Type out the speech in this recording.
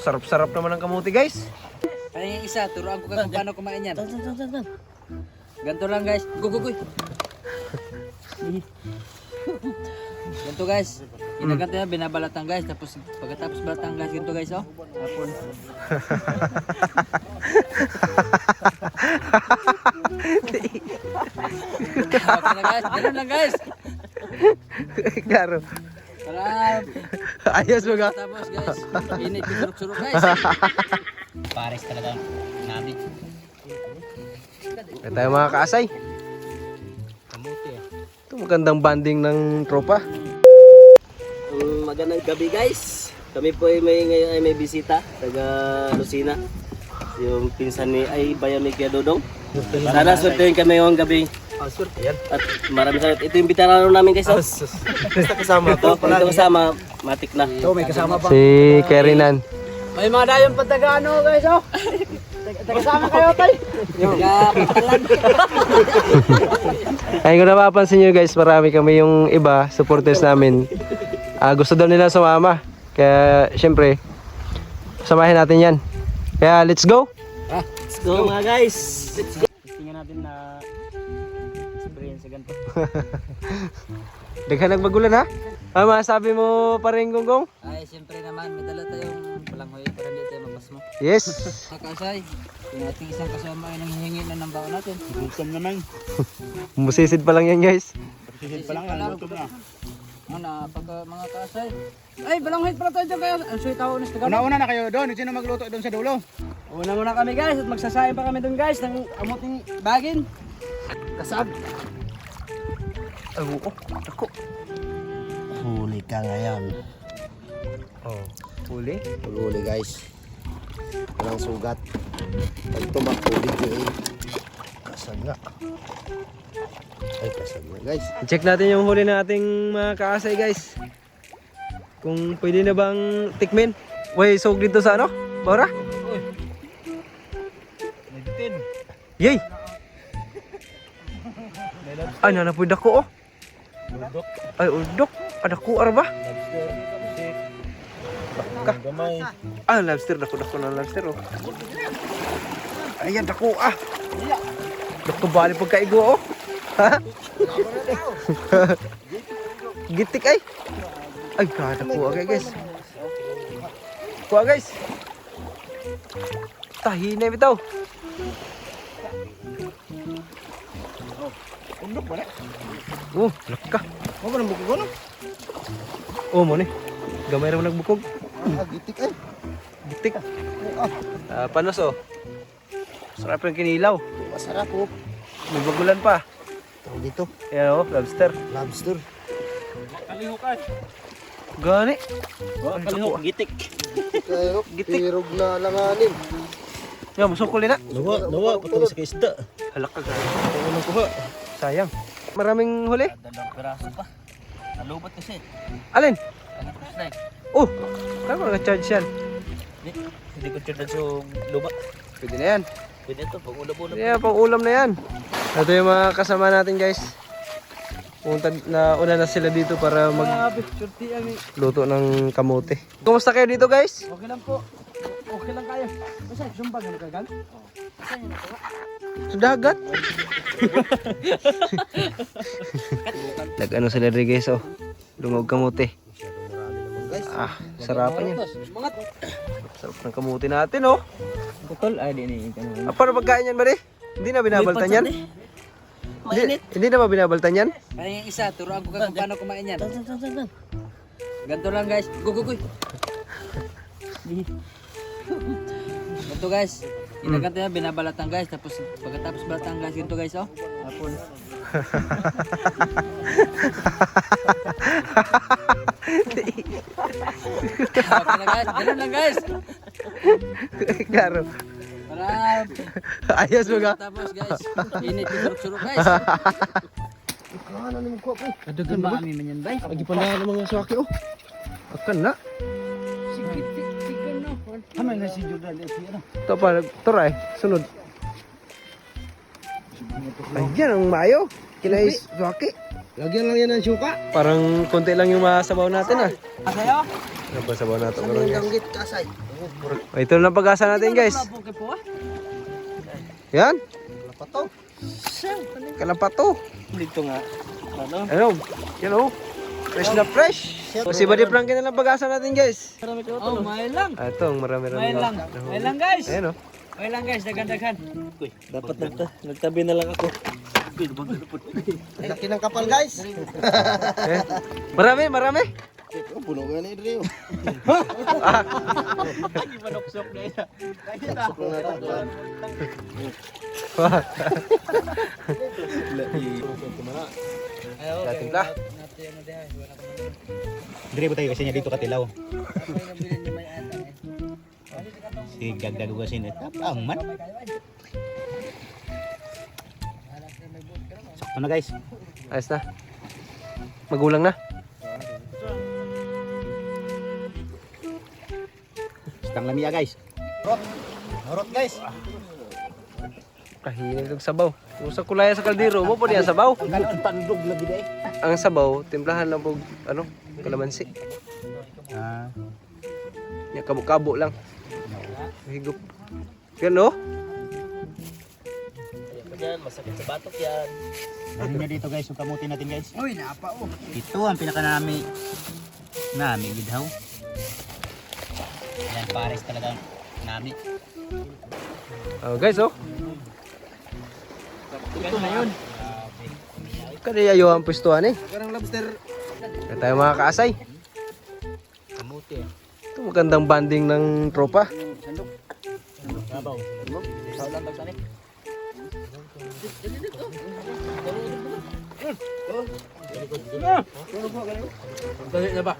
sarap-sarap naman ang kamuti guys. Kaya yung isa, turuan ko kung paano kumain yan. Ganto lang guys. Go. Ganto guys. Ginaganto yan, binabalatan guys. Tapos pagkatapos balatan guys, ganto guys oh. Hapon. Okay na guys, ganun lang guys. Klaro. Para Ayos mo ka. tapos guys, init yung suruk-suruk guys. Pares talaga nabi. Kaya tayo mga kaasay. Kamuti ah. Ito magandang banding ng tropa. Magandang gabi guys. Kami po ay ngayon ay may bisita taga Lucena. Yung pinsan ni Bayan ni Kuya Dodong. Sana swertein kami ngayong gabi. Swerte yan. At maraming salamat. Ito yung veterano namin guys. Oh. Basta kasama Ito kasama, matik na. May kasama pa. Si Kerinan. May mga dayon pa taga ano guys oh. Taga-sama kayo tay. Ay kung napapansin nyo guys, marami kami yung iba, supporters namin. Gusto daw nila sumama. Kaya syempre, samahin natin yan. Kaya let's go! Let's go mga guys. Tingnan natin na experience ganito. Daghan nagbagulan ha? Masabi mo pa rin Gonggong? Ay siyempre naman, may dala tayong palanghoy para hindi tayo mapasmo. Yes! Kakasay, yung ating isang kasama ay nanghihingi na ng baon natin. Gutom naman. Musisid pa lang yan guys. Sisid pa lang, gutom na. Ano, pagka mga kasay. Ay, balanghoy para tayo dyan kayo. Ang sulit ako na sa Una-una na kayo doon. Sino magluto doon sa dulo? Una muna kami guys at magsasayang pa kami doon guys ng amuting bagin. Kasab. Oo, ako. Huli ka ngayon. Oh, huli? Huli guys. Walang sugat. Pag tumakuli eh. Kasag nga. Ay kasag nga guys. Check natin yung huli ng ating mga kaasay guys. Kung pwede na bang tikmin. Uy, sog dito sa ano? Baura? Yay! Ay, nanapod ako oh. Ay, udok. Adako arba. Gamay. Ah, lobster. Dako ng lobster oh. Ayan, dako ah. Dako bali pagkaigo oh. Ha? Gitik ay. Ay, kada kuha kay guys. Kuha guys. Tahi na bitaw. Undok ba na? Oh, laka. Ano ba nang bukog ano? Oh, mo ni. Gamay ra mo nagbukog. Gitik ay. Gitik. Panos oh. Sarap yung kinilaw. Masarap po. May bagulan pa. Dito. Ayan oh, lobster. Lobster. Kalihukan. Gani. Kalihok. Gitik. Gitik. Pirog na langanin. Yan, musukuli na. Nawa. Patulog sa kaisda. Halak ka gani. Unang kuha. Sayang. Maraming huli. Dalawang piraso pa. Nalubat kasi. Alin? Ano ko slide? Oh, kaya nag-charge yan. Hindi ko tiyod sa luba. Pwede na yan. Pwede ito. Pag ulap-ulap. Yeah, pang ulam na yan. Ito yung mga kasama natin guys. Punta na una na sila dito para magluto ng kamote. Kumusta kayo dito guys? Okay lang po. Okay lang kayo. Basta sumbag na kagal. Sa dagat. Nag-ano sila rin guys oh. Lungog kamote. Ah, sarapan yan. Sarap ng kamote natin oh. Putol ay di ni Ah, paano pagkain yan ba Hindi na binabaltan yan? Hindi na ba binabaltan yan? Kaya yung isa, turuan ko kung paano kumain yan. Ganto lang guys. Go. Ganto guys. Ginaganto yan, binabalatan guys. Tapos pagkatapos balatan guys, ganto guys oh. Hapon. Okay na guys, ganun lang guys. Klaro. Para Ayos mo ka? tapos guys, init yung suruk-suruk guys. Ano naman kuha po? Adagan ba? Mami man yan bay. Agi pa na ng mga swaki oh. Akan na. Hamay na si Jordan. Ano? Ito pa, turay. Sunod. Ayan ang mayo. Kinais swaki. Lagyan lang yan ng suka. Parang konti lang yung masabaw natin ah. Kasayo? Ano ba sabaw natin? Sabi yung ganggit kasay. Oh, ito na ang pag-asa natin guys. Buke po ah. Yan. Wala pa to. Kalampato. Dito nga. Ano? Ano? Yan oh. Fresh na fresh. Si Buddy Frankie na lang pag-asa natin guys. Oh, may lang. Ah, ito, marami-rami. May lang. May lang guys. Ayan oh. May lang guys, dagan-dagan. Uy, dapat nagtabi na lang ako. Laki ng kapal guys. Eh, marami, marami. Oh, puno nga ni Drio. Manuksok na isa. Suklong natin. Dating lah. Dire ba tayo kasi niya dito katilaw? Si gagdag ko kasi tapang man. Sakto na guys. Ayos na. Magulang na. Stang lamia guys. Horot guys. Kahinig ng sabaw. Kung sa kulaya sa kaldero mo po niya sabaw. Ang tandog lagi day. Ang sabaw, timplahan lang po, ano, kalamansi. Ah, Yan, kabo-kabo lang. Higop. Yan oh. Yan, masakit sa batok yan. ano niya dito guys, yung kamuti natin guys. Uy, napa oh. Ito ang pinaka nami gidhaw. Yan pares talaga nami. Oh, guys oh. Ito na yun. Kaya ayaw ang pwestuhan eh. Karang lobster. Kaya tayo mga kaasay. Kamuti. Ito magandang banding ng tropa. Sabaw. Saulan bagsan eh. Dali na ba?